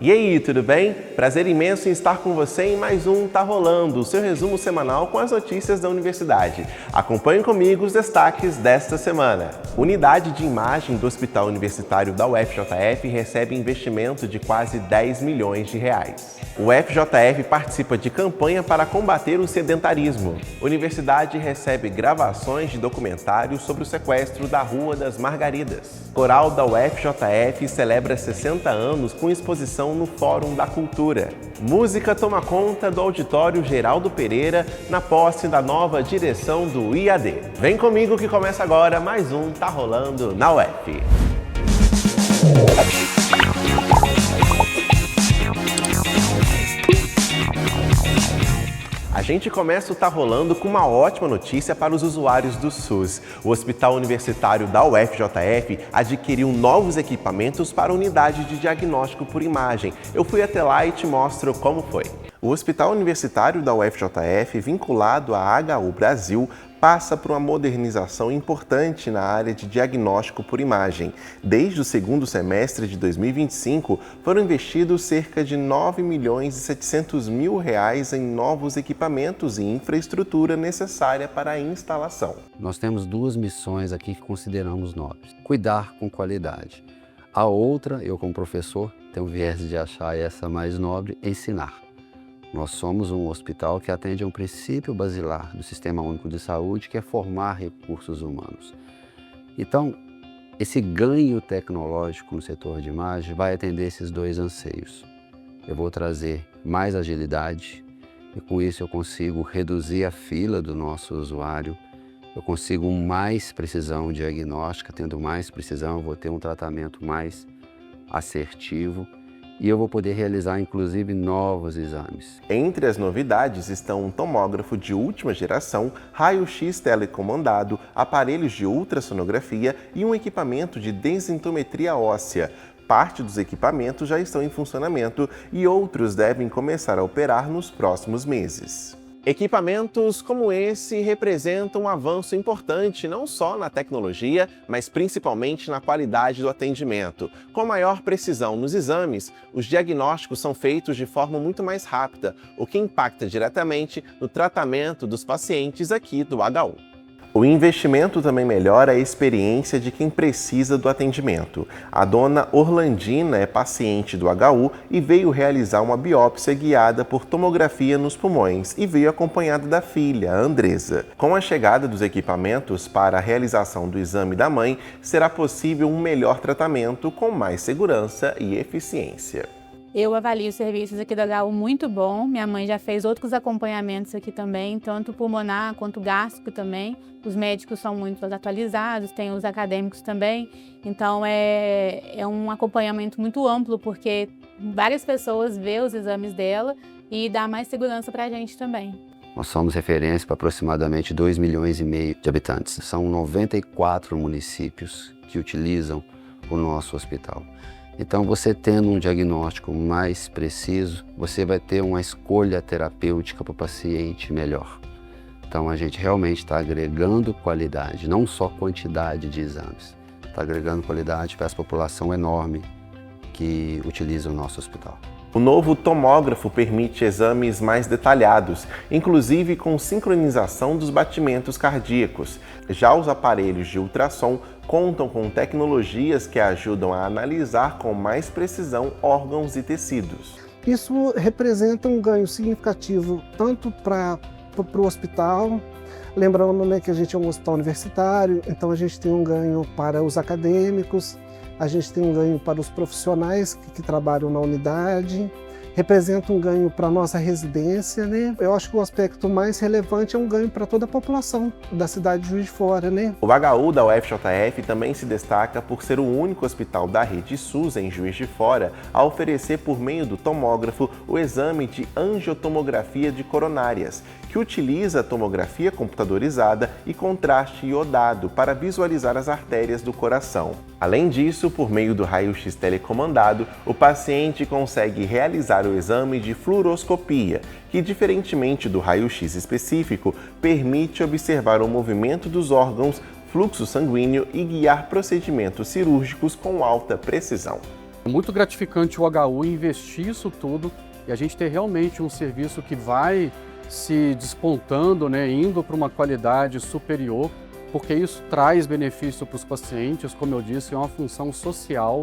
E aí, tudo bem? Prazer imenso em estar com você em mais um Tá Rolando, o seu resumo semanal com as notícias da universidade. Acompanhe comigo os destaques desta semana. Unidade de imagem do Hospital Universitário da UFJF recebe investimento de quase 10 milhões de reais. O UFJF participa de campanha para combater o sedentarismo. Universidade recebe gravações de documentários sobre o sequestro da Rua das Margaridas. Coral da UFJF celebra 60 anos com exposição no Fórum da Cultura. Música toma conta do Auditório Geraldo Pereira na posse da nova direção do IAD. Vem comigo que começa agora mais um Tá Rolando na UF. A gente começa o Tá Rolando com uma ótima notícia para os usuários do SUS. O Hospital Universitário da UFJF adquiriu novos equipamentos para a unidade de diagnóstico por imagem. Eu fui até lá e te mostro como foi. O Hospital Universitário da UFJF, vinculado à HU Brasil, passa por uma modernização importante na área de diagnóstico por imagem. Desde o segundo semestre de 2025, foram investidos cerca de R$ 9.700.000 em novos equipamentos e infraestrutura necessária para a instalação. Nós temos duas missões aqui que consideramos nobres. Cuidar com qualidade. A outra, eu como professor, tenho o viés de achar essa mais nobre, ensinar. Nós somos um hospital que atende a um princípio basilar do Sistema Único de Saúde, que é formar recursos humanos. Então, esse ganho tecnológico no setor de imagem vai atender esses dois anseios. Eu vou trazer mais agilidade e com isso eu consigo reduzir a fila do nosso usuário, eu consigo mais precisão diagnóstica, tendo mais precisão eu vou ter um tratamento mais assertivo, e eu vou poder realizar, inclusive, novos exames. Entre as novidades estão um tomógrafo de última geração, raio-x telecomandado, aparelhos de ultrassonografia e um equipamento de densitometria óssea. Parte dos equipamentos já estão em funcionamento e outros devem começar a operar nos próximos meses. Equipamentos como esse representam um avanço importante não só na tecnologia, mas principalmente na qualidade do atendimento. Com maior precisão nos exames, os diagnósticos são feitos de forma muito mais rápida, o que impacta diretamente no tratamento dos pacientes aqui do HU. O investimento também melhora a experiência de quem precisa do atendimento. A dona Orlandina é paciente do HU e veio realizar uma biópsia guiada por tomografia nos pulmões e veio acompanhada da filha, Andresa. Com a chegada dos equipamentos para a realização do exame da mãe, será possível um melhor tratamento com mais segurança e eficiência. Eu avalio os serviços aqui da HU muito bom. Minha mãe já fez outros acompanhamentos aqui também, tanto pulmonar quanto gástrico também. Os médicos são muito atualizados, tem os acadêmicos também. Então é um acompanhamento muito amplo, porque várias pessoas vê os exames dela e dá mais segurança para a gente também. Nós somos referência para aproximadamente 2,5 milhões de habitantes. São 94 municípios que utilizam o nosso hospital. Então, você tendo um diagnóstico mais preciso, você vai ter uma escolha terapêutica para o paciente melhor. Então, a gente realmente está agregando qualidade, não só quantidade de exames. Está agregando qualidade para essa população enorme que utiliza o nosso hospital. O novo tomógrafo permite exames mais detalhados, inclusive com sincronização dos batimentos cardíacos. Já os aparelhos de ultrassom contam com tecnologias que ajudam a analisar com mais precisão órgãos e tecidos. Isso representa um ganho significativo tanto para o hospital, lembrando, né, que a gente é um hospital universitário, então a gente tem um ganho para os acadêmicos, a gente tem um ganho para os profissionais que trabalham na unidade, representa um ganho para a nossa residência, né? Eu acho que o aspecto mais relevante é um ganho para toda a população da cidade de Juiz de Fora, né? O HU da UFJF também se destaca por ser o único hospital da rede SUS em Juiz de Fora a oferecer por meio do tomógrafo o exame de angiotomografia de coronárias, que utiliza a tomografia computadorizada e contraste iodado para visualizar as artérias do coração. Além disso, por meio do raio-x telecomandado, o paciente consegue realizar o exame de fluoroscopia, que, diferentemente do raio-x específico, permite observar o movimento dos órgãos, fluxo sanguíneo e guiar procedimentos cirúrgicos com alta precisão. É muito gratificante o HU investir isso tudo e a gente ter realmente um serviço que vai se despontando, né, indo para uma qualidade superior, porque isso traz benefício para os pacientes, como eu disse, é uma função social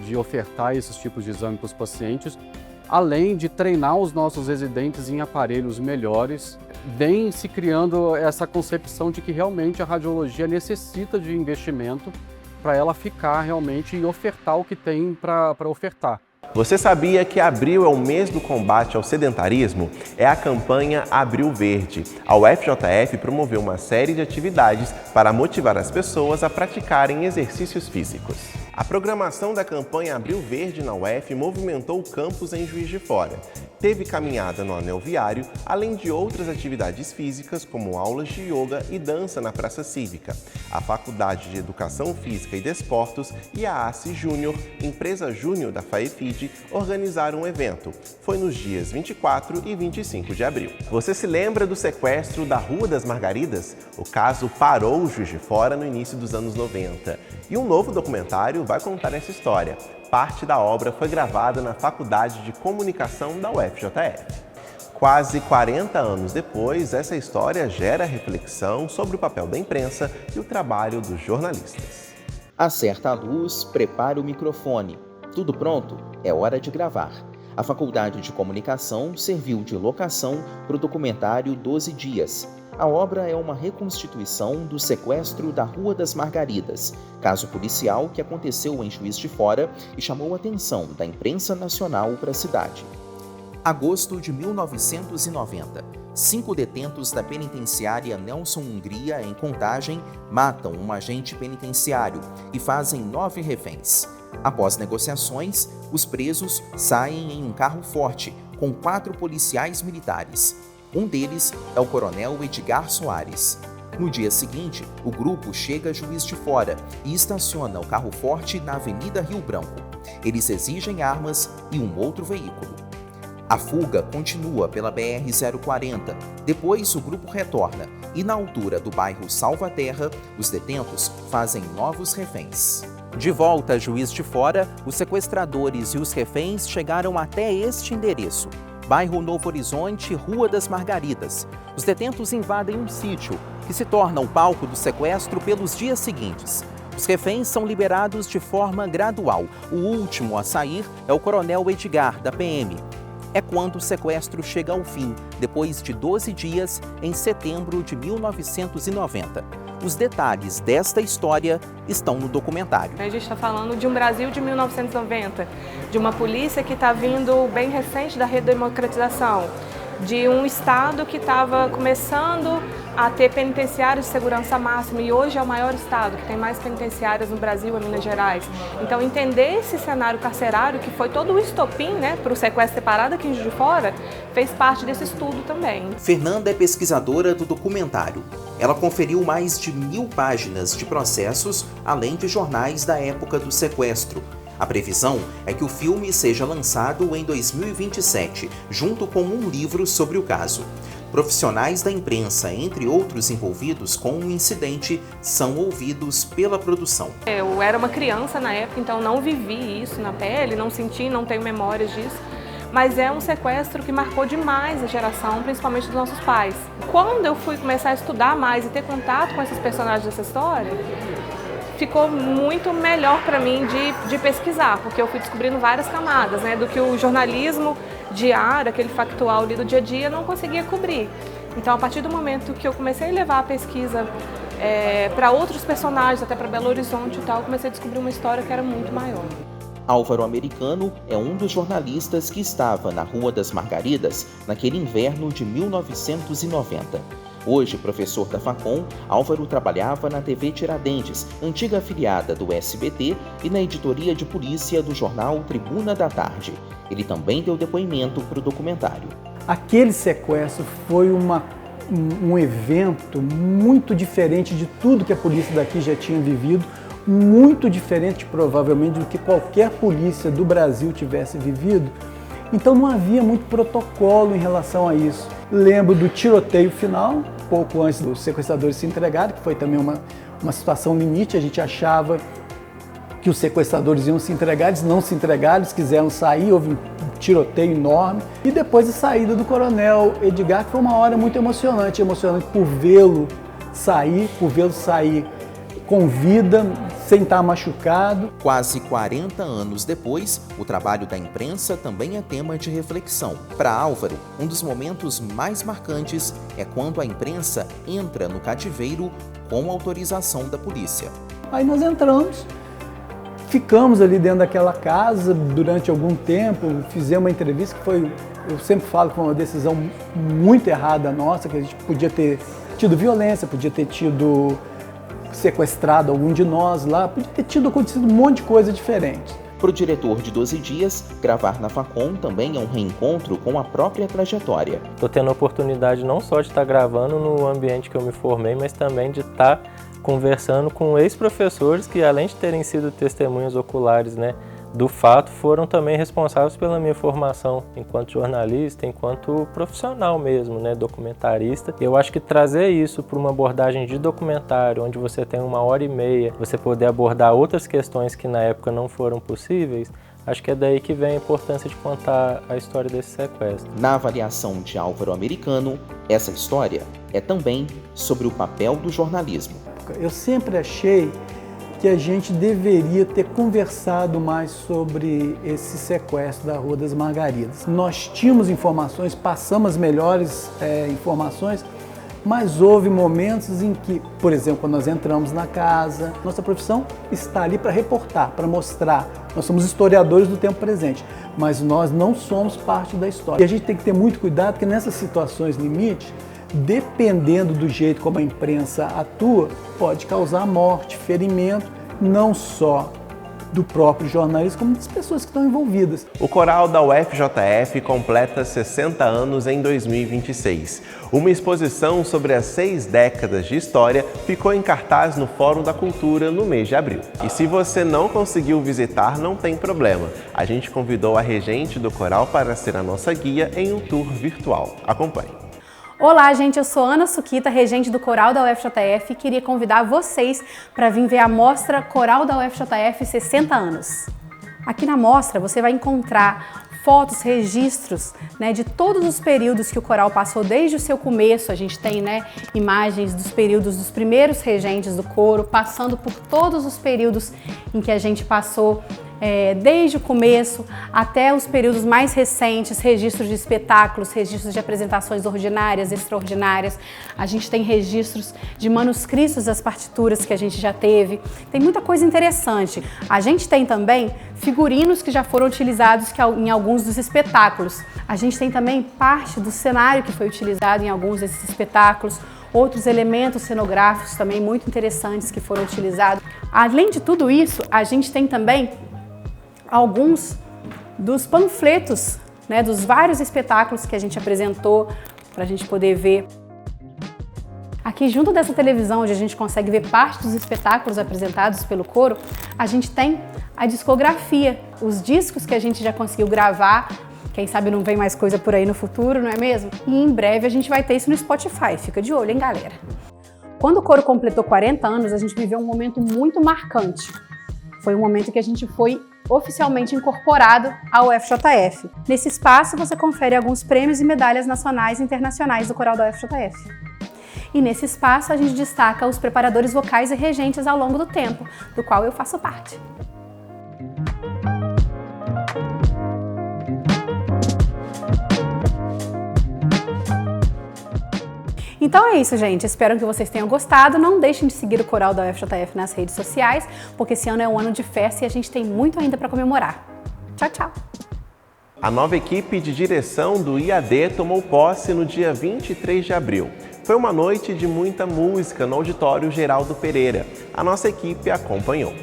de ofertar esses tipos de exame para os pacientes, além de treinar os nossos residentes em aparelhos melhores, vem se criando essa concepção de que realmente a radiologia necessita de investimento para ela ficar realmente e ofertar o que tem para ofertar. Você sabia que abril é o mês do combate ao sedentarismo? É a campanha Abril Verde. A UFJF promoveu uma série de atividades para motivar as pessoas a praticarem exercícios físicos. A programação da campanha Abril Verde na UF movimentou o campus em Juiz de Fora. Teve caminhada no anel viário, além de outras atividades físicas, como aulas de yoga e dança na Praça Cívica. A Faculdade de Educação Física e Desportos e a ACE Júnior, empresa júnior da FAEFID, organizaram um evento. Foi nos dias 24 e 25 de abril. Você se lembra do sequestro da Rua das Margaridas? O caso parou o Juiz de Fora no início dos anos 90. E um novo documentário vai contar essa história. Parte da obra foi gravada na Faculdade de Comunicação da UFJF. Quase 40 anos depois, essa história gera reflexão sobre o papel da imprensa e o trabalho dos jornalistas. Acerta a luz, prepara o microfone. Tudo pronto? É hora de gravar. A Faculdade de Comunicação serviu de locação para o documentário 12 Dias. A obra é uma reconstituição do sequestro da Rua das Margaridas, caso policial que aconteceu em Juiz de Fora e chamou a atenção da imprensa nacional para a cidade. Agosto de 1990. 5 detentos da penitenciária Nelson Hungria, em Contagem, matam um agente penitenciário e fazem 9 reféns. Após negociações, os presos saem em um carro forte, com 4 policiais militares. Um deles é o coronel Edgar Soares. No dia seguinte, o grupo chega a Juiz de Fora e estaciona o carro forte na Avenida Rio Branco. Eles exigem armas e um outro veículo. A fuga continua pela BR-040. Depois, o grupo retorna e, na altura do bairro Salvaterra, os detentos fazem novos reféns. De volta a Juiz de Fora, os sequestradores e os reféns chegaram até este endereço. Bairro Novo Horizonte, Rua das Margaridas. Os detentos invadem um sítio, que se torna o palco do sequestro pelos dias seguintes. Os reféns são liberados de forma gradual. O último a sair é o coronel Edgar, da PM. É quando o sequestro chega ao fim, depois de 12 dias, em setembro de 1990. Os detalhes desta história estão no documentário. A gente está falando de um Brasil de 1990, de uma polícia que está vindo bem recente da redemocratização, de um estado que estava começando a ter penitenciários de segurança máxima e hoje é o maior estado, que tem mais penitenciárias no Brasil, é Minas Gerais. Então entender esse cenário carcerário, que foi todo o estopim, para o sequestro separado aqui em Juiz de Fora, fez parte desse estudo também. Fernanda é pesquisadora do documentário. Ela conferiu mais de 1000 páginas de processos, além de jornais da época do sequestro. A previsão é que o filme seja lançado em 2027, junto com um livro sobre o caso. Profissionais da imprensa, entre outros envolvidos com o incidente, são ouvidos pela produção. Eu era uma criança na época, então não vivi isso na pele, não senti, não tenho memórias disso. Mas é um sequestro que marcou demais a geração, principalmente dos nossos pais. Quando eu fui começar a estudar mais e ter contato com esses personagens dessa história, ficou muito melhor para mim de pesquisar, porque eu fui descobrindo várias camadas, do que o jornalismo diário, aquele factual ali do dia a dia, não conseguia cobrir. Então, a partir do momento que eu comecei a levar a pesquisa para outros personagens, até para Belo Horizonte e tal, eu comecei a descobrir uma história que era muito maior. Álvaro Americano é um dos jornalistas que estava na Rua das Margaridas naquele inverno de 1990. Hoje, professor da Facom, Álvaro trabalhava na TV Tiradentes, antiga afiliada do SBT, e na editoria de polícia do jornal Tribuna da Tarde. Ele também deu depoimento para o documentário. Aquele sequestro foi um evento muito diferente de tudo que a polícia daqui já tinha vivido, muito diferente provavelmente do que qualquer polícia do Brasil tivesse vivido. Então não havia muito protocolo em relação a isso. Lembro do tiroteio final, pouco antes dos sequestradores se entregarem, que foi também uma situação limite. A gente achava que os sequestradores iam se entregar, eles não se entregaram, eles quiseram sair, houve um tiroteio enorme. E depois a saída do coronel Edgar, que foi uma hora muito emocionante por vê-lo sair com vida, sem estar machucado. Quase 40 anos depois, o trabalho da imprensa também é tema de reflexão. Para Álvaro, um dos momentos mais marcantes é quando a imprensa entra no cativeiro com autorização da polícia. Aí nós entramos, ficamos ali dentro daquela casa durante algum tempo, fizemos uma entrevista que foi, eu sempre falo que foi uma decisão muito errada nossa, que a gente podia ter tido violência, podia ter tido sequestrado algum de nós lá, podia ter acontecido um monte de coisa diferente. Para o diretor de 12 dias, gravar na Facom também é um reencontro com a própria trajetória. Estou tendo a oportunidade não só de estar gravando no ambiente que eu me formei, mas também de estar conversando com ex-professores que, além de terem sido testemunhas oculares, né, do fato, foram também responsáveis pela minha formação enquanto jornalista, enquanto profissional mesmo, né, documentarista. Eu acho que trazer isso para uma abordagem de documentário, onde você tem 1h30, você poder abordar outras questões que na época não foram possíveis, acho que é daí que vem a importância de contar a história desse sequestro. Na avaliação de Álvaro Americano, essa história é também sobre o papel do jornalismo. Eu sempre achei que a gente deveria ter conversado mais sobre esse sequestro da Rua das Margaridas. Nós tínhamos informações, passamos as melhores informações, mas houve momentos em que, por exemplo, quando nós entramos na casa, nossa profissão está ali para reportar, para mostrar. Nós somos historiadores do tempo presente, mas nós não somos parte da história. E a gente tem que ter muito cuidado, porque nessas situações limite, dependendo do jeito como a imprensa atua, pode causar morte, ferimento, não só do próprio jornalista, como das pessoas que estão envolvidas. O coral da UFJF completa 60 anos em 2026. Uma exposição sobre as 6 décadas de história ficou em cartaz no Fórum da Cultura no mês de abril. E se você não conseguiu visitar, não tem problema. A gente convidou a regente do coral para ser a nossa guia em um tour virtual. Acompanhe. Olá, gente, eu sou Ana Suquita, regente do Coral da UFJF, e queria convidar vocês para vir ver a mostra Coral da UFJF 60 anos. Aqui na mostra você vai encontrar fotos, registros, né, de todos os períodos que o coral passou desde o seu começo. A gente tem, né, imagens dos períodos dos primeiros regentes do coro, passando por todos os períodos em que a gente passou, desde o começo até os períodos mais recentes, registros de espetáculos, registros de apresentações ordinárias, extraordinárias. A gente tem registros de manuscritos das partituras que a gente já teve. Tem muita coisa interessante. A gente tem também figurinos que já foram utilizados em alguns dos espetáculos. A gente tem também parte do cenário que foi utilizado em alguns desses espetáculos. Outros elementos cenográficos também muito interessantes que foram utilizados. Além de tudo isso, a gente tem também alguns dos panfletos, né, dos vários espetáculos que a gente apresentou para a gente poder ver. Aqui junto dessa televisão, onde a gente consegue ver parte dos espetáculos apresentados pelo coro, a gente tem a discografia, os discos que a gente já conseguiu gravar. Quem sabe não vem mais coisa por aí no futuro, não é mesmo? E em breve a gente vai ter isso no Spotify, fica de olho, hein, galera? Quando o coro completou 40 anos, a gente viveu um momento muito marcante. Foi um momento que a gente foi oficialmente incorporado ao UFJF. Nesse espaço você confere alguns prêmios e medalhas nacionais e internacionais do coral da UFJF. E nesse espaço a gente destaca os preparadores vocais e regentes ao longo do tempo, do qual eu faço parte. Então é isso, gente. Espero que vocês tenham gostado. Não deixem de seguir o coral da UFJF nas redes sociais, porque esse ano é um ano de festa e a gente tem muito ainda para comemorar. Tchau, tchau! A nova equipe de direção do IAD tomou posse no dia 23 de abril. Foi uma noite de muita música no Auditório Geraldo Pereira. A nossa equipe acompanhou.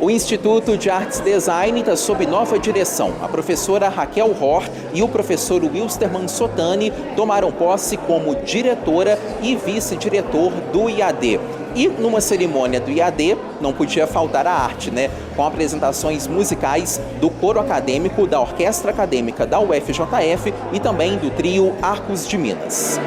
O Instituto de Artes Design está sob nova direção. A professora Raquel Rohr e o professor Wilstermann Sotani tomaram posse como diretora e vice-diretor do IAD. E numa cerimônia do IAD não podia faltar a arte, né? Com apresentações musicais do coro acadêmico, da Orquestra Acadêmica da UFJF e também do trio Arcos de Minas.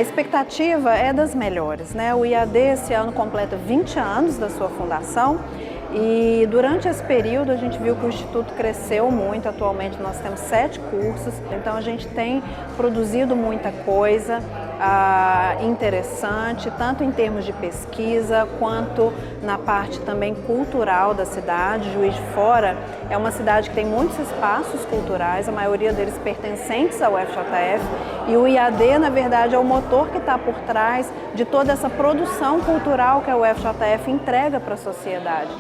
A expectativa é das melhores, né? O IAD esse ano completa 20 anos da sua fundação e durante esse período a gente viu que o Instituto cresceu muito. Atualmente nós temos 7 cursos, então a gente tem produzido muita coisa interessante, tanto em termos de pesquisa quanto na parte também cultural da cidade. Juiz de Fora é uma cidade que tem muitos espaços culturais, a maioria deles pertencentes ao FJF, e o IAD, na verdade, é o motor que está por trás de toda essa produção cultural que a UFJF entrega para a sociedade.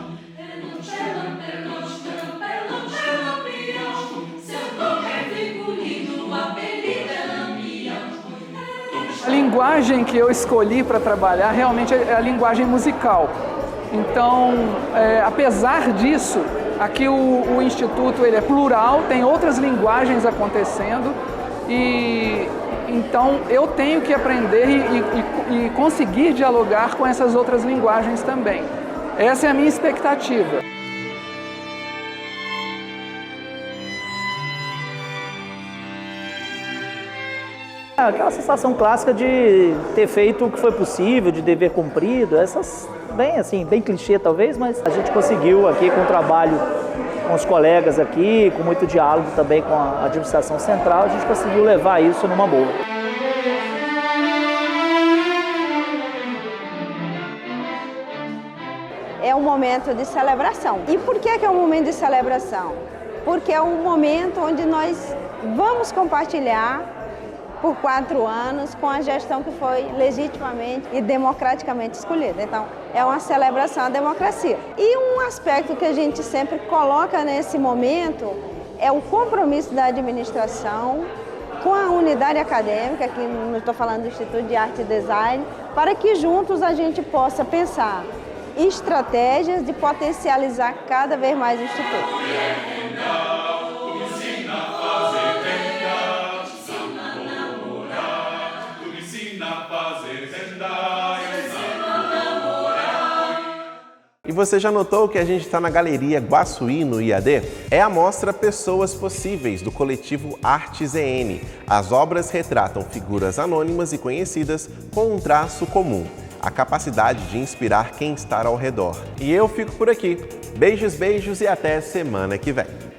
A linguagem que eu escolhi para trabalhar realmente é a linguagem musical. Então, apesar disso, aqui o Instituto ele é plural, tem outras linguagens acontecendo e então eu tenho que aprender e conseguir dialogar com essas outras linguagens também. Essa é a minha expectativa. Aquela sensação clássica de ter feito o que foi possível, de dever cumprido, essas bem clichê talvez, mas a gente conseguiu aqui com o trabalho com os colegas aqui, com muito diálogo também com a administração central, a gente conseguiu levar isso numa boa. É um momento de celebração. E por que é um momento de celebração? Porque é um momento onde nós vamos compartilhar por 4 anos com a gestão que foi legitimamente e democraticamente escolhida. Então, é uma celebração à democracia. E um aspecto que a gente sempre coloca nesse momento é o compromisso da administração com a unidade acadêmica, aqui não estou falando do Instituto de Arte e Design, para que juntos a gente possa pensar estratégias de potencializar cada vez mais o Instituto. E você já notou que a gente está na Galeria Guaçuí, no IAD? É a mostra Pessoas Possíveis, do coletivo Artes EN. As obras retratam figuras anônimas e conhecidas com um traço comum: a capacidade de inspirar quem está ao redor. E eu fico por aqui. Beijos, beijos e até semana que vem.